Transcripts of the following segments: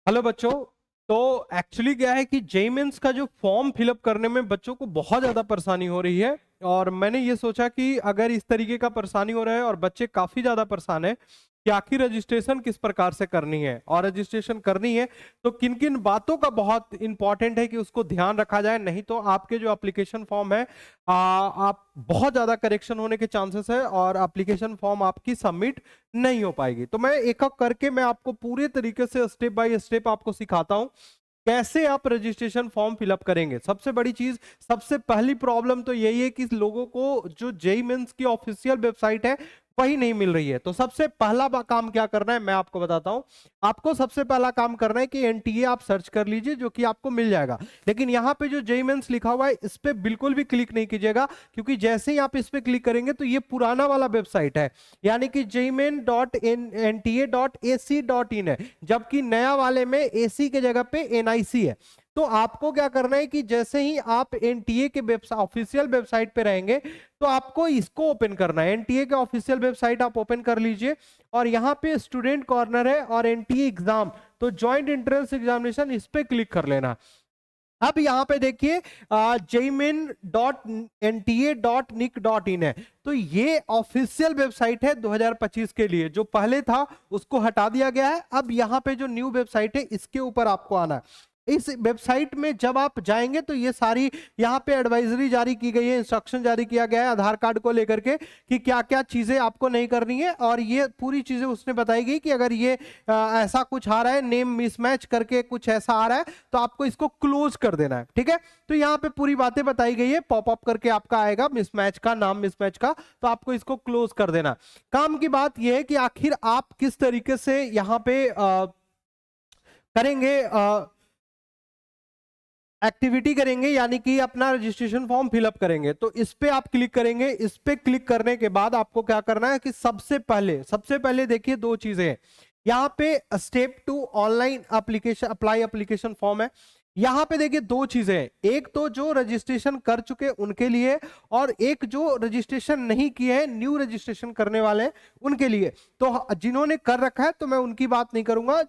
Hello बच्चों। तो actually क्या है कि जेईई मेंस का जो फॉर्म फिलअप करने में बच्चों को बहुत ज़्यादा परेशानी हो रही है। और मैंने ये सोचा कि अगर इस तरीके का परेशानी हो रहा है और बच्चे काफ़ी ज़्यादा परेशान है कि आखिर रजिस्ट्रेशन किस प्रकार से करनी है, और रजिस्ट्रेशन करनी है तो किन किन बातों का बहुत इंपॉर्टेंट है कि उसको ध्यान रखा जाए, नहीं तो आपके जो एप्लीकेशन फॉर्म है आप बहुत ज़्यादा करेक्शन होने के चांसेस है और एप्लीकेशन फॉर्म आपकी सबमिट नहीं हो पाएगी। तो मैं एक एक करके मैं आपको पूरे तरीके से स्टेप बाय स्टेप आपको सिखाता हूं कैसे आप रजिस्ट्रेशन फॉर्म फिलअप करेंगे। सबसे बड़ी चीज, सबसे पहली प्रॉब्लम तो यही है कि लोगों को जो जेईई मेंस की ऑफिशियल वेबसाइट है वही नहीं मिल रही है। तो सबसे पहला काम क्या करना है मैं आपको बताता हूं। आपको सबसे पहला काम करना है कि एनटीए आप सर्च कर लीजिए, जो कि आपको मिल जाएगा। लेकिन यहाँ पे जो जेईई मेंस लिखा हुआ है इस पे बिल्कुल भी क्लिक नहीं कीजिएगा, क्योंकि जैसे ही आप इस पे क्लिक करेंगे तो ये पुराना वाला वेबसाइट है, यानी कि jmin.nta.ac.in है, जबकि नया वाले में एसी के जगह पे एनआईसी है। तो आपको क्या करना है कि जैसे ही आप एनटीए के ऑफिशियल वेबसाइट पे रहेंगे तो आपको इसको ओपन करना है। एनटीए के ऑफिशियल वेबसाइट आप ओपन कर लीजिए और यहाँ पे स्टूडेंट कॉर्नर है और एनटीए एग्जाम, तो ज्वाइंट एंट्रेंस एग्जामिनेशन, इस पे क्लिक कर लेना। अब यहाँ पे देखिए jmin.nta.nic.in है, तो ये ऑफिशियल वेबसाइट है 2025 के लिए। जो पहले था उसको हटा दिया गया है। अब यहाँ पे जो न्यू वेबसाइट है इसके ऊपर आपको आना है। इस वेबसाइट में जब आप जाएंगे तो ये सारी यहाँ पे एडवाइजरी जारी की गई है, इंस्ट्रक्शन जारी किया गया है आधार कार्ड को लेकर के कि क्या क्या चीजें आपको नहीं करनी है, और ये पूरी चीजें उसने बताई गई कि अगर ये ऐसा कुछ आ रहा है, नेम मिसमैच करके कुछ ऐसा आ रहा है, तो आपको इसको क्लोज कर देना है। ठीक है, तो यहाँ पे पूरी बातें बताई गई है, पॉपअप करके आपका आएगा मिसमैच का नाम, मिसमैच का, तो आपको इसको क्लोज कर देना। काम की बात यह है कि आखिर आप किस तरीके से यहाँ पे करेंगे, एक्टिविटी करेंगे, यानी कि अपना रजिस्ट्रेशन फॉर्म फिलअप करेंगे। तो इस पे आप क्लिक करेंगे। इस पे क्लिक करने के बाद आपको क्या करना है कि सबसे पहले देखिए दो चीजें हैं। यहाँ पे step 2 online application apply application form है। यहाँ पे देखिए दो चीजें हैं, एक तो जो रजिस्ट्रेशन कर चुके उनके लिए, और एक जो रजिस्ट्रेशन नहीं किए हैं, न्यू रजिस्ट्रेशन करने वाले हैं उनके लिए। तो जिन्होंने कर रखा है तो मैं उनकी बात नहीं करूंगा,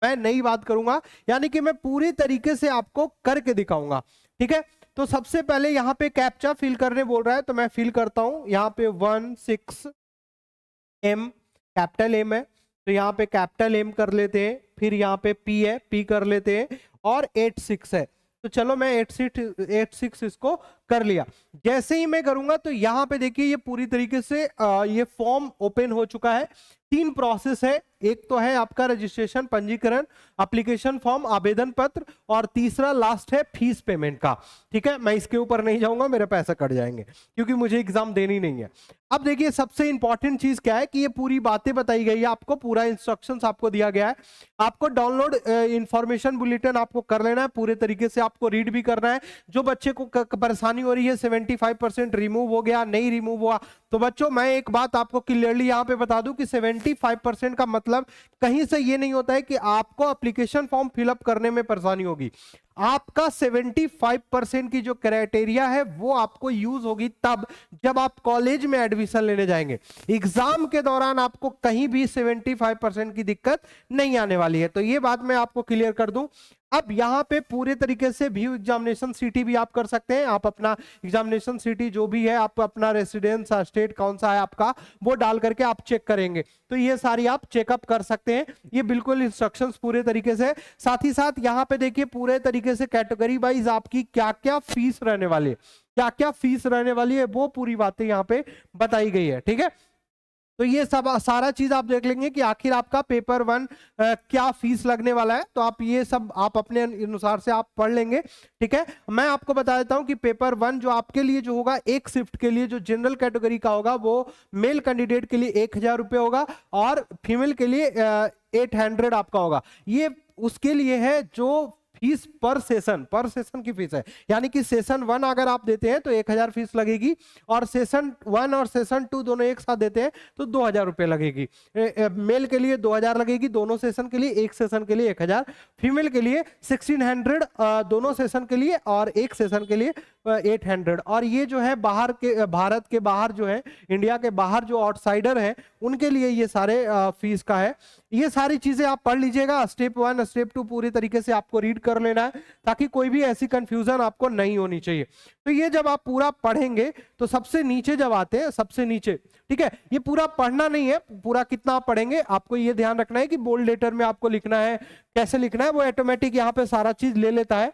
मैं नई बात करूंगा, यानी कि मैं पूरी तरीके से आपको करके दिखाऊंगा। ठीक है, तो सबसे पहले यहाँ पे कैप्चा फिल करने बोल रहा है, तो मैं फिल करता हूं। यहाँ पे 16M कैपिटल एम है, तो यहाँ पे कैपिटल एम कर लेते हैं। फिर यहाँ पे पी है, पी कर लेते हैं, और 86 है, तो चलो मैं 86 इसको कर लिया। जैसे ही मैं करूंगा तो यहाँ पे देखिए ये पूरी तरीके से ये फॉर्म ओपन हो चुका है। 3 प्रोसेस है, एक तो है आपका रजिस्ट्रेशन, पंजीकरण, एप्लीकेशन फॉर्म, आवेदन पत्र, और तीसरा लास्ट है फीस पेमेंट का। ठीक है, मैं इसके ऊपर नहीं जाऊंगा, मेरे पैसे कट जाएंगे, क्योंकि मुझे एग्जाम देनी नहीं है। अब देखिए सबसे इंपॉर्टेंट चीज क्या है कि ये पूरी बातें बताई गई है, आपको पूरा इंस्ट्रक्शंस आपको दिया गया है। आपको डाउनलोड इंफॉर्मेशन बुलेटिन आपको कर लेना है, पूरे तरीके से आपको रीड भी करना है। जो बच्चे को परेशानी हो रही है 75% रिमूव हो गया, नहीं रिमूव हुआ, तो बच्चों मैं एक बात आपको क्लियरली यहां पे बता दूं कि 75% का मतलब कहीं से ये नहीं होता है कि आपको एप्लीकेशन फॉर्म फिलअप करने में परेशानी होगी। आपका 75% की जो क्राइटेरिया है वो आपको यूज होगी तब जब आप कॉलेज में एडमिशन लेने जाएंगे। एग्जाम के दौरान आपको कहीं भी 75% की दिक्कत नहीं आने वाली है, तो ये बात मैं आपको क्लियर कर दूं। अब यहाँ पे पूरे तरीके से व्यू एग्जामिनेशन सिटी भी आप कर सकते हैं। आप अपना एग्जामिनेशन सिटी जो भी है, आप अपना रेसिडेंस स्टेट कौन सा है आपका, वो डाल करके आप चेक करेंगे, तो ये सारी आप चेकअप कर सकते हैं। ये बिल्कुल इंस्ट्रक्शंस पूरे तरीके से। साथ ही साथ यहाँ पे देखिए पूरे तरीके से कैटेगरी वाइज आपकी क्या क्या फीस रहने वाली है, क्या क्या फीस रहने वाली है, वो पूरी बातें यहाँ पे बताई गई है। ठीक है, तो ये सब सारा चीज आप देख लेंगे कि आखिर आपका पेपर 1 क्या फीस लगने वाला है, तो आप ये सब आप अपने अनुसार से आप पढ़ लेंगे। ठीक है, मैं आपको बता देता हूं कि पेपर 1 जो आपके लिए जो होगा, एक शिफ्ट के लिए जो जनरल कैटेगरी का होगा वो मेल कैंडिडेट के लिए 1000 रुपये होगा, और फीमेल के लिए 800 आपका होगा। ये उसके लिए है जो फीस पर सेशन की फीस है, यानी कि सेशन 1 अगर आप देते हैं तो 1000 फीस लगेगी, और सेशन 1 और सेशन 2 दोनों एक साथ देते हैं तो 2000 रुपये लगेगी। मेल के लिए 2000 लगेगी दोनों सेशन के लिए, एक सेशन के लिए 1000 फीमेल के लिए 1600 दोनों सेशन के लिए, और एक सेशन के लिए 800। और ये जो है बाहर के, भारत के बाहर जो है, इंडिया के बाहर जो आउटसाइडर है उनके लिए ये सारे फीस का है। ये सारी चीजें आप पढ़ लीजिएगा, स्टेप 1 स्टेप 2 पूरी तरीके से आपको रीड कर लेना है, ताकि कोई भी ऐसी कंफ्यूजन आपको नहीं होनी चाहिए। तो ये जब आप पूरा पढ़ेंगे तो सबसे नीचे जब आते हैं, सबसे नीचे, ठीक है, ये पूरा पढ़ना नहीं है, पूरा कितना आप पढ़ेंगे आपको ये ध्यान रखना है कि बोल्ड लेटर में आपको लिखना है, कैसे लिखना है वो ऑटोमेटिक यहाँ पे सारा चीज ले लेता है,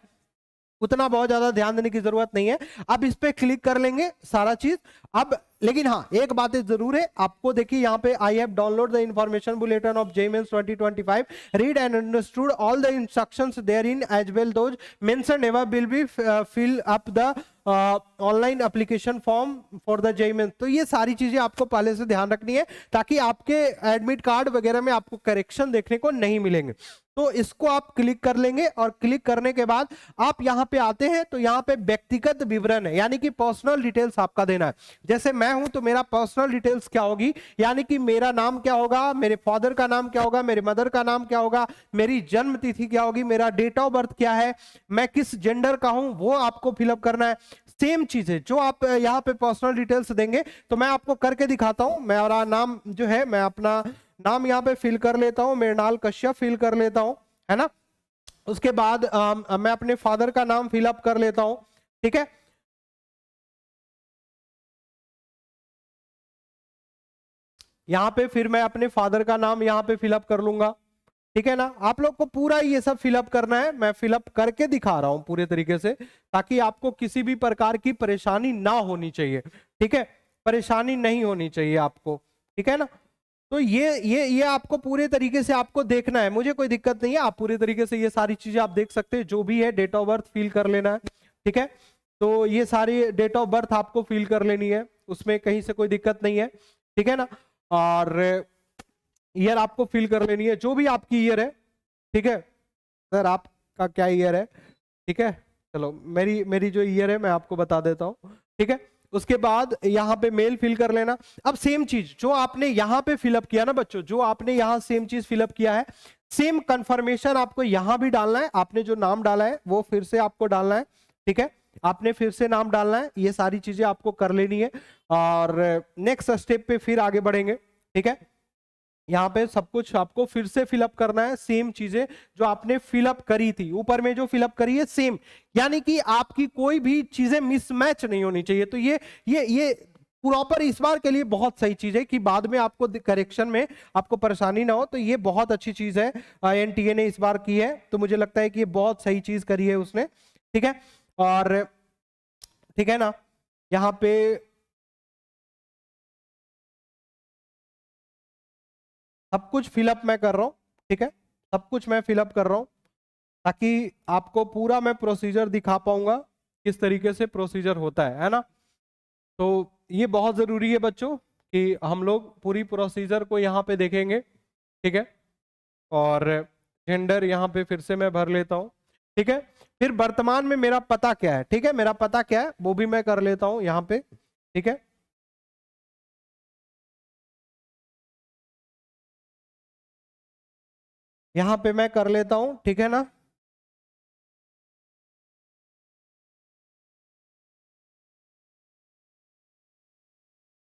उतना बहुत ज्यादा ध्यान देने की जरूरत नहीं है। अब इस पे क्लिक कर लेंगे सारा चीज। अब लेकिन हाँ, एक बात जरूर है, आपको देखिए यहाँ पे I have download the information bulletin of JEE mains 2025, read and understood all the instructions there in as well those mention ever will be fill up the online application form for the JEE mains. तो ये सारी चीजें आपको पहले से ध्यान रखनी है, ताकि आपके एडमिट कार्ड वगैरह में आपको करेक्शन देखने को नहीं मिलेंगे। तो इसको आप क्लिक कर लेंगे, और क्लिक करने के बाद आप यहाँ पे आते हैं, तो यहाँ पे व्यक्तिगत विवरण है, यानी कि पर्सनल डिटेल्स आपका देना है। जैसे मैं हूं तो मेरा पर्सनल डिटेल्स क्या होगी, यानी कि मेरा नाम क्या होगा, मेरे फादर का नाम क्या होगा, मेरे मदर का नाम क्या होगा, मेरी जन्म तिथि क्या होगी, मेरा डेट ऑफ बर्थ क्या है, मैं किस जेंडर का हूं, वो आपको फिलअप करना है। सेम चीज है जो आप यहाँ पे पर्सनल डिटेल्स देंगे, तो मैं आपको करके दिखाता हूं। मेरा नाम जो है, मैं अपना नाम यहाँ पे फिल कर लेता हूँ, मृणाल कश्यप फिल कर लेता हूँ, है ना। उसके बाद मैं अपने फादर का नाम फिलअप कर लेता हूँ, ठीक है। यहाँ पे फिर मैं अपने फादर का नाम यहाँ पे फिलअप कर लूंगा, ठीक है ना। आप लोग को पूरा ये सब फिलअप करना है, मैं फिलअप करके दिखा रहा हूं पूरे तरीके से, ताकि आपको किसी भी प्रकार की परेशानी ना होनी चाहिए, ठीक है, परेशानी नहीं होनी चाहिए आपको, ठीक है ना। तो ये आपको पूरे तरीके से आपको देखना है, मुझे कोई दिक्कत नहीं है, आप पूरे तरीके से ये सारी चीजें आप देख सकते हैं, जो भी है डेट ऑफ बर्थ फिल कर लेना है, ठीक है। तो ये सारी डेट ऑफ बर्थ आपको फिल कर लेनी है, उसमें कहीं से कोई दिक्कत नहीं है, ठीक है ना। और ईयर आपको फिल कर लेनी है, जो भी आपकी ईयर है, ठीक है। सर आपका क्या ईयर है, ठीक है, चलो मेरी जो ईयर है मैं आपको बता देता हूँ, ठीक है। उसके बाद यहाँ पे मेल फिल कर लेना। अब सेम चीज जो आपने यहाँ पे फिलअप किया ना बच्चों, जो आपने यहाँ सेम चीज फिलअप किया है, सेम कंफर्मेशन आपको यहाँ भी डालना है। आपने जो नाम डाला है वो फिर से आपको डालना है, ठीक है, आपने फिर से नाम डालना है, ये सारी चीजें आपको कर लेनी है। और नेक्स्ट स्टेप पे फिर आगे बढ़ेंगे, ठीक है। यहाँ पे सब कुछ आपको फिर से फिलअप करना है, सेम चीजें जो आपने फिलअप करी थी, ऊपर में जो फिलअप करी है सेम, यानी कि आपकी कोई भी चीजें मिसमैच नहीं होनी चाहिए। तो ये प्रॉपर इस बार के लिए बहुत सही चीज है कि बाद में आपको करेक्शन में आपको परेशानी ना हो। तो ये बहुत अच्छी चीज है एनटीए ने इस बार की है, तो मुझे लगता है कि ये बहुत सही चीज करी है उसने, ठीक है। और ठीक है ना, यहाँ पे सब कुछ फिलअप मैं कर रहा हूँ, ठीक है, सब कुछ मैं फिलअप कर रहा हूँ, ताकि आपको पूरा मैं प्रोसीजर दिखा पाऊंगा किस तरीके से प्रोसीजर होता है ना। तो ये बहुत जरूरी है बच्चों कि हम लोग पूरी प्रोसीजर को यहाँ पे देखेंगे, ठीक है। और जेंडर यहाँ पे फिर से मैं भर लेता हूँ, ठीक है। फिर वर्तमान में मेरा पता क्या है, ठीक है, मेरा पता क्या है वो भी मैं कर लेता हूँ यहाँ पे, ठीक है। यहाँ पे मैं कर लेता हूं, ठीक है ना।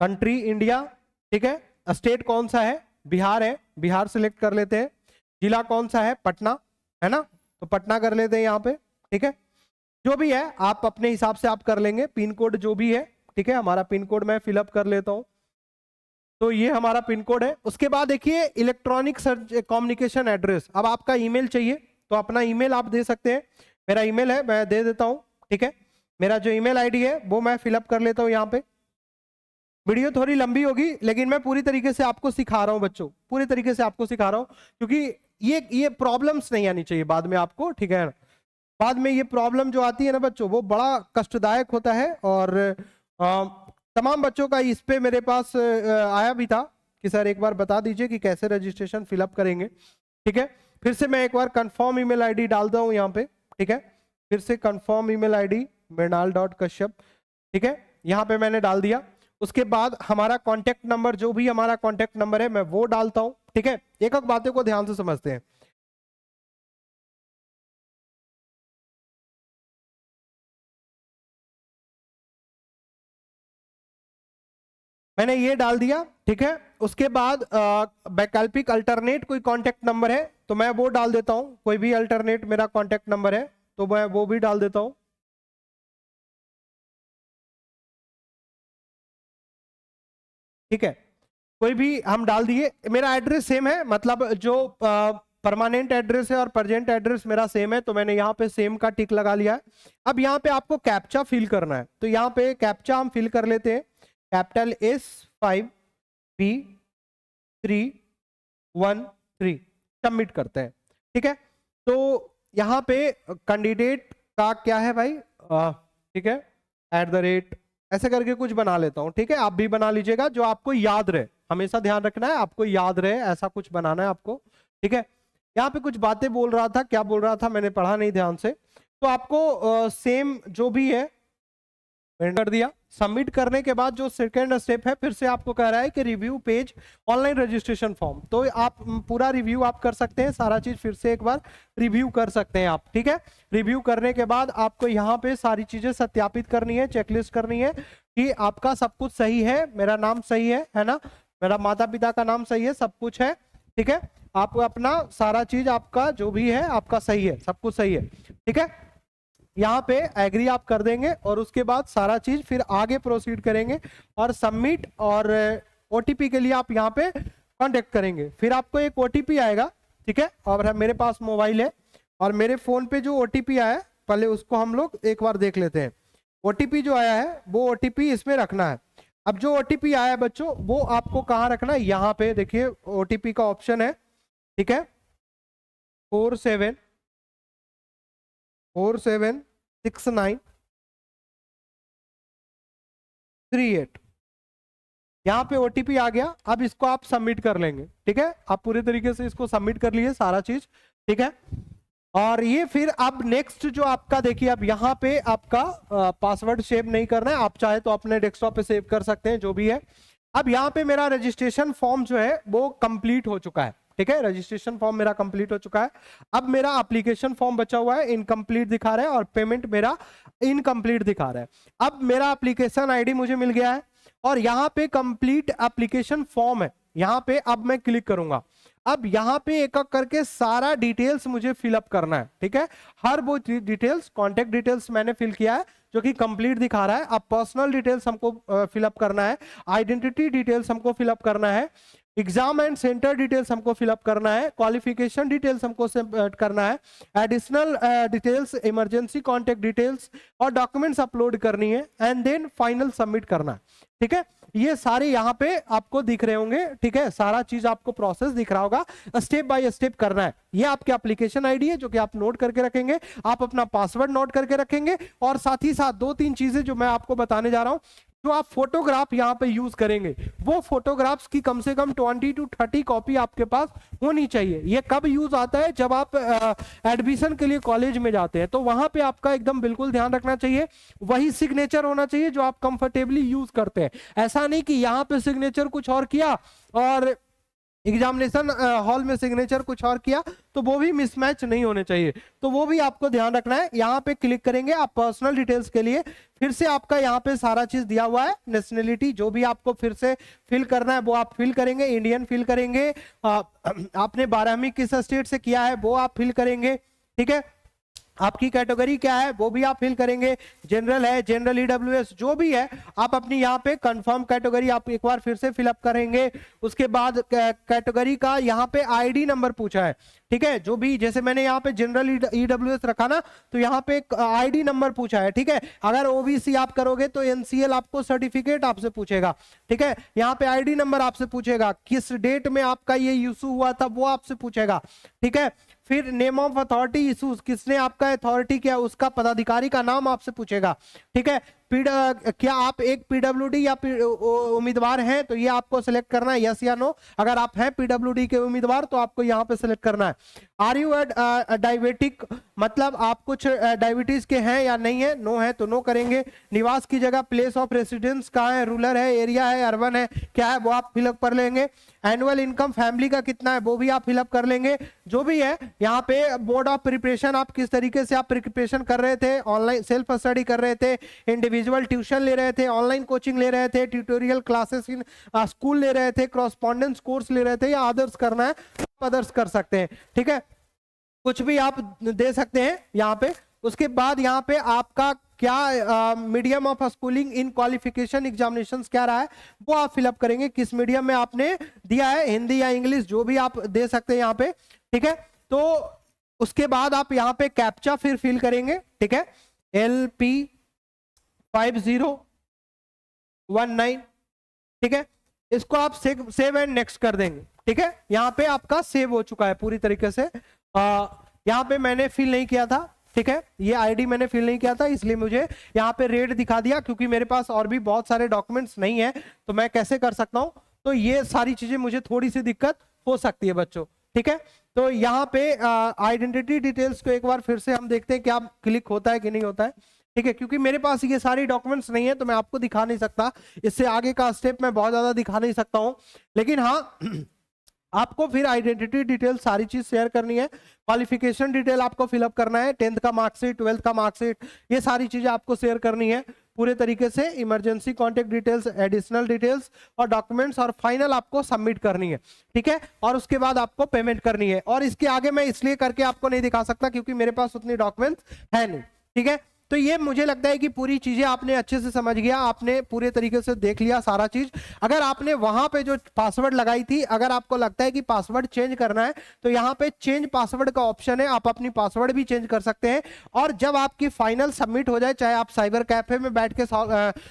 कंट्री इंडिया, ठीक है। स्टेट कौन सा है, बिहार है, बिहार सिलेक्ट कर लेते हैं। जिला कौन सा है, पटना, है ना, तो पटना कर लेते हैं यहाँ पे, ठीक है। जो भी है आप अपने हिसाब से आप कर लेंगे, पिन कोड जो भी है, ठीक है, हमारा पिन कोड मैं फिलअप कर लेता हूं। तो ये हमारा पिन कोड है। उसके बाद देखिए इलेक्ट्रॉनिक कम्युनिकेशन एड्रेस, अब आपका ईमेल चाहिए तो अपना ईमेल आप दे सकते हैं। मेरा ईमेल है, मैं दे देता हूं, ठीक है। मेरा जो ईमेल आईडी है वो मैं फिलअप कर लेता हूं यहाँ पे। वीडियो थोड़ी लंबी होगी, लेकिन मैं पूरी तरीके से आपको सिखा रहा हूं बच्चों, पूरी तरीके से आपको सिखा रहा हूं, क्योंकि ये प्रॉब्लम्स नहीं आनी चाहिए बाद में आपको, ठीक है। बाद में ये प्रॉब्लम जो आती है ना बच्चों, वो बड़ा कष्टदायक होता है। और तमाम बच्चों का इस पे मेरे पास आया भी था कि सर एक बार बता दीजिए कि कैसे रजिस्ट्रेशन फिलअप करेंगे, ठीक है। फिर से मैं एक बार कंफर्म ईमेल आईडी डालता हूं यहाँ पे, ठीक है। फिर से कंफर्म ईमेल आईडी mrinal.kashyap, ठीक है, यहाँ पे मैंने डाल दिया। उसके बाद हमारा कॉन्टेक्ट नंबर, जो भी हमारा कॉन्टेक्ट नंबर है मैं वो डालता हूं, ठीक है। एक एक बातों को ध्यान से समझते हैं। मैंने ये डाल दिया, ठीक है। उसके बाद वैकल्पिक अल्टरनेट कोई कांटेक्ट नंबर है तो मैं वो डाल देता हूं, कोई भी अल्टरनेट मेरा कांटेक्ट नंबर है तो मैं वो भी डाल देता हूं, ठीक है। कोई भी हम डाल दिए, मेरा एड्रेस सेम है, मतलब जो परमानेंट एड्रेस है और प्रेजेंट एड्रेस मेरा सेम है, तो मैंने यहाँ पे सेम का टिक लगा लिया है। अब यहाँ पे आपको कैप्चा फिल करना है, तो यहाँ पे कैप्चा हम फिल कर लेते हैं, कैपिटल S5B313 सबमिट करते हैं, ठीक है। तो यहाँ पे कैंडिडेट का क्या है भाई, ठीक है, @, ऐसे करके कुछ बना लेता हूं, ठीक है। आप भी बना लीजिएगा, जो आपको याद रहे, हमेशा ध्यान रखना है आपको याद रहे, ऐसा कुछ बनाना है आपको, ठीक है। यहाँ पे कुछ बातें बोल रहा था, क्या बोल रहा था मैंने पढ़ा नहीं ध्यान से, तो आपको सेम जो भी है कर दिया। सबमिट करने के बाद जो सेकंड स्टेप है, फिर से आपको कह रहा है कि review page online registration form, तो आप पूरा रिव्यू आप कर सकते हैं, सारा चीज फिर से एक बार रिव्यू कर सकते हैं आप, ठीक है। रिव्यू करने के बाद आपको यहाँ पे सारी चीजें सत्यापित करनी है, चेकलिस्ट करनी है कि आपका सब कुछ सही है, मेरा नाम सही है ना, मेरा माता पिता का नाम सही है, सब कुछ है, ठीक है। आपको अपना सारा चीज आपका जो भी है आपका सही है, सब कुछ सही है, ठीक है। यहाँ पे एग्री आप कर देंगे और उसके बाद सारा चीज फिर आगे प्रोसीड करेंगे और सबमिट और ओटीपी के लिए आप यहाँ पे कांटेक्ट करेंगे, फिर आपको एक ओटीपी आएगा, ठीक है। और मेरे पास मोबाइल है और मेरे फोन पे जो ओटीपी आया है, पहले उसको हम लोग एक बार देख लेते हैं। ओटीपी जो आया है वो ओटीपी इसमें रखना है। अब जो ओटीपी आया है बच्चों, वो आपको कहाँ रखना है, यहाँ पे देखिए ओटीपी का ऑप्शन है, ठीक है, 476938, यहाँ पे ओटीपी आ गया। अब इसको आप सबमिट कर लेंगे, ठीक है। आप पूरे तरीके से इसको सबमिट कर लिए सारा चीज, ठीक है। और ये फिर अब नेक्स्ट जो आपका देखिए, अब यहाँ पे आपका पासवर्ड सेव नहीं करना है, आप चाहे तो अपने डेस्कटॉप पे सेव कर सकते हैं, जो भी है। अब यहाँ पे मेरा रजिस्ट्रेशन फॉर्म जो है वो कंप्लीट हो चुका है, ठीक है, रजिस्ट्रेशन फॉर्म मेरा कंप्लीट हो चुका है। अब मेरा एप्लीकेशन फॉर्म बचा हुआ है, इनकम्प्लीट दिखा रहा है और पेमेंट मेरा इनकम्प्लीट दिखा रहा है। अब मेरा एप्लीकेशन आईडी मुझे मिल गया है और यहाँ पे कंप्लीट एप्लीकेशन फॉर्म है, यहाँ पे अब मैं क्लिक करूंगा। अब यहाँ पे एक एक करके सारा डिटेल्स मुझे फिलअप करना है, ठीक है। हर वो डिटेल्स, कॉन्टेक्ट डिटेल्स मैंने फिल किया है जो कि कंप्लीट दिखा रहा है। अब पर्सनल डिटेल्स हमको फिलअप करना है, आइडेंटिटी डिटेल्स हमको फिलअप करना है, एग्जाम एंड सेंटर डिटेल्स हमको फिलअप करना है, क्वालिफिकेशन डिटेल्स हमको करना है, additional details, emergency contact details और डॉक्यूमेंट्स अपलोड करनी है, एंड देन फाइनल सबमिट करना है, ठीक है। ये सारे यहाँ पे आपको दिख रहे होंगे, ठीक है, सारा चीज आपको प्रोसेस दिख रहा होगा, स्टेप बाय स्टेप करना है। ये आपके एप्लीकेशन आईडी है जो कि आप नोट करके रखेंगे, आप अपना पासवर्ड नोट करके रखेंगे और साथ ही साथ 2-3 चीजें जो मैं आपको बताने जा रहा हूं। जो आप फोटोग्राफ यहाँ पे यूज करेंगे, वो फोटोग्राफ्स की कम से कम 20 to 30 कॉपी आपके पास होनी चाहिए। ये कब यूज आता है, जब आप एडमिशन के लिए कॉलेज में जाते हैं, तो वहां पे आपका एकदम बिल्कुल ध्यान रखना चाहिए, वही सिग्नेचर होना चाहिए जो आप कंफर्टेबली यूज करते हैं। ऐसा नहीं कि यहाँ पे सिग्नेचर कुछ और किया और एग्जामिनेशन हॉल में सिग्नेचर कुछ और किया, तो वो भी मिसमैच नहीं होने चाहिए, तो वो भी आपको ध्यान रखना है। यहाँ पे क्लिक करेंगे आप पर्सनल डिटेल्स के लिए, फिर से आपका यहाँ पे सारा चीज दिया हुआ है, नेशनलिटी जो भी आपको फिर से फिल करना है वो आप फिल करेंगे, इंडियन फिल करेंगे, आपने 12वीं किस स्टेट से किया है वो आप फिल करेंगे, ठीक है। आपकी कैटेगरी क्या है वो भी आप फिल करेंगे, जनरल है, जनरल ईडब्ल्यूएस जो भी है, आप अपनी यहाँ पे कंफर्म कैटेगरी आप एक बार फिर से फिलअप करेंगे। उसके बाद कैटेगरी का यहाँ पे आईडी नंबर पूछा है, ठीक है, जो भी, जैसे मैंने यहाँ पे जनरल ईडब्ल्यूएस रखा ना, तो यहाँ पे एक आईडी नंबर पूछा है, ठीक है। अगर ओबीसी आप करोगे तो एनसीएल आपको सर्टिफिकेट आपसे पूछेगा, ठीक है। यहाँ पे आईडी नंबर आपसे पूछेगा, किस डेट में आपका ये इशू हुआ था वो आपसे पूछेगा, ठीक है। फिर नेम ऑफ अथॉरिटी इशूज, किसने आपका अथॉरिटी किया उसका पदाधिकारी का नाम आपसे पूछेगा, ठीक है। क्या आप एक पीडब्ल्यूडी या उम्मीदवार हैं, तो ये आपको सिलेक्ट करना है, यस या नो। अगर आप हैं पीडब्ल्यूडी के उम्मीदवार तो आपको यहाँ पे सिलेक्ट करना है। आर यू डायबिटिक मतलब आप कुछ डायबिटीज के हैं या नहीं है, नो है तो नो करेंगे। निवास की जगह, प्लेस ऑफ रेसिडेंस कहाँ है, रूरल है, एरिया है, अर्बन है, क्या है वो आप फिलअप कर लेंगे। एनुअल इनकम फैमिली का कितना है वो भी आप फिलअप कर लेंगे। जो भी है यहाँ पे मोड ऑफ प्रिपरेशन, आप किस तरीके से आप प्रिपरेशन कर रहे थे, ऑनलाइन सेल्फ स्टडी कर रहे थे, इंडिविजुअल ट्यूशन ले रहे थे, ऑनलाइन कोचिंग ले रहे थे, ट्यूटोरियल क्लासेस इन स्कूल ले रहे थे, कॉरेस्पॉन्डेंस कोर्स ले रहे थे, या अदर्स करना है अदर्स कर सकते हैं। ठीक है, कुछ भी आप दे सकते हैं यहाँ पे। उसके बाद यहाँ पे आपका क्या medium of schooling in qualification examinations क्या रहा है वो आप फिलअप करेंगे। किस मीडियम में आपने दिया है, हिंदी या इंग्लिश, जो भी आप दे सकते हैं यहाँ पे। ठीक है, तो उसके बाद आप यहाँ पे कैप्चा फिर फिल करेंगे। ठीक है, LP5019। ठीक है, इसको आप सेव एंड नेक्स्ट कर देंगे। ठीक है, यहाँ पे आपका सेव हो चुका है पूरी तरीके से। यहाँ पे मैंने फिल नहीं किया था। ठीक है, ये आईडी मैंने फिल नहीं किया था, इसलिए मुझे यहाँ पे रेड दिखा दिया, क्योंकि मेरे पास और भी बहुत सारे डॉक्यूमेंट्स नहीं है, तो मैं कैसे कर सकता हूँ। तो ये सारी चीजें मुझे थोड़ी सी दिक्कत हो सकती है बच्चों। ठीक है, तो यहाँ पे आइडेंटिटी डिटेल्स को एक बार फिर से हम देखते हैं क्या क्लिक होता है कि नहीं होता है। ठीक है, क्योंकि मेरे पास ये सारी डॉक्यूमेंट्स नहीं है तो मैं आपको दिखा नहीं सकता, इससे आगे का स्टेप मैं बहुत ज्यादा दिखा नहीं सकता हूँ। लेकिन हाँ, आपको फिर आइडेंटिटी डिटेल सारी चीज शेयर करनी है। क्वालिफिकेशन डिटेल आपको फिलअप करना है, 10th का मार्कशीट, 12th का मार्कशीट, ये सारी चीजें आपको शेयर करनी है पूरे तरीके से। Emergency contact details, additional details और डॉक्यूमेंट्स, और फाइनल आपको सबमिट करनी है। ठीक है, और उसके बाद आपको पेमेंट करनी है। और इसके आगे मैं इसलिए करके आपको नहीं दिखा सकता क्योंकि मेरे पास उतनी डॉक्यूमेंट्स है नहीं। ठीक है, तो ये मुझे लगता है कि पूरी चीजें आपने अच्छे से समझ गया, आपने पूरे तरीके से देख लिया सारा चीज। अगर आपने वहां पे जो पासवर्ड लगाई थी, अगर आपको लगता है कि पासवर्ड चेंज करना है तो यहाँ पे चेंज पासवर्ड का ऑप्शन है, आप अपनी पासवर्ड भी चेंज कर सकते हैं। और जब आपकी फाइनल सबमिट हो जाए, चाहे आप साइबर कैफे में बैठ के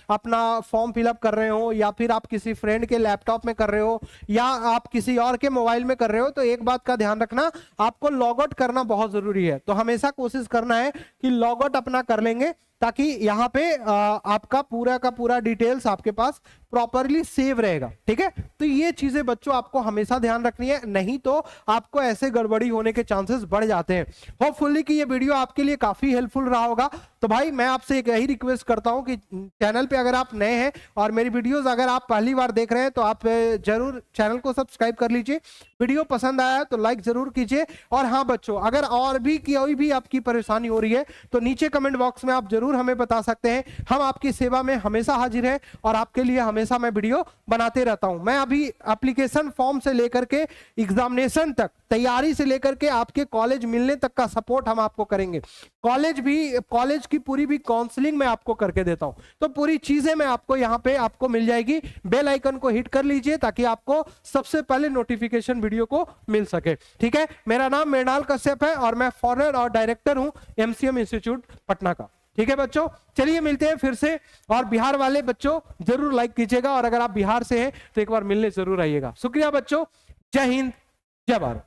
अपना फॉर्म फिलअप कर रहे हो, या फिर आप किसी फ्रेंड के लैपटॉप में कर रहे हो, या आप किसी और के मोबाइल में कर रहे हो, तो एक बात का ध्यान रखना, आपको लॉग आउट करना बहुत जरूरी है। तो हमेशा कोशिश करना है कि लॉग आउट अपना कर लेंगे, ताकि यहाँ पे आपका पूरा का पूरा डिटेल्स आपके पास प्रॉपरली सेव रहेगा। ठीक है, तो ये चीजें बच्चों आपको हमेशा ध्यान रखनी है, नहीं तो आपको ऐसे गड़बड़ी होने के चांसेस बढ़ जाते हैं। होपफुली कि ये वीडियो आपके लिए काफी हेल्पफुल रहा होगा। तो भाई मैं आपसे एक यही रिक्वेस्ट करता हूं कि चैनल पे अगर आप नए हैं और मेरी वीडियोस अगर आप पहली बार देख रहे हैं तो आप जरूर चैनल को सब्सक्राइब कर लीजिए। वीडियो पसंद आया है तो लाइक जरूर कीजिए। और हाँ बच्चों, अगर और भी कोई भी आपकी परेशानी हो रही है तो नीचे कमेंट बॉक्स में आप जरूर हमें बता सकते हैं। हम आपकी सेवा में हमेशा हाजिर हैं और आपके लिए हमेशा मैं वीडियो बनाते रहता हूं। मैं अभी एप्लीकेशन फॉर्म से लेकर के एग्जामिनेशन तक, तैयारी से लेकर के आपके कॉलेज मिलने तक का सपोर्ट हम आपको करेंगे। कॉलेज की पूरी भी काउंसलिंग मैं आपको करके देता हूं। तो पूरी चीजें मैं आपको यहाँ पे आपको मिल जाएगी। बेल आइकन को हिट कर लीजिए ताकि आपको सबसे पहले नोटिफिकेशन वीडियो को मिल सके। ठीक है, मेरा नाम मृणाल कश्यप है और मैं फॉरनर और डायरेक्टर हूं MCM इंस्टीट्यूट पटना का। ठीक है बच्चों, चलिए मिलते हैं फिर से। और बिहार वाले बच्चों जरूर लाइक कीजिएगा, और अगर आप बिहार से हैं तो एक बार मिलने जरूर आइएगा। शुक्रिया बच्चों, जय हिंद, जय भारत।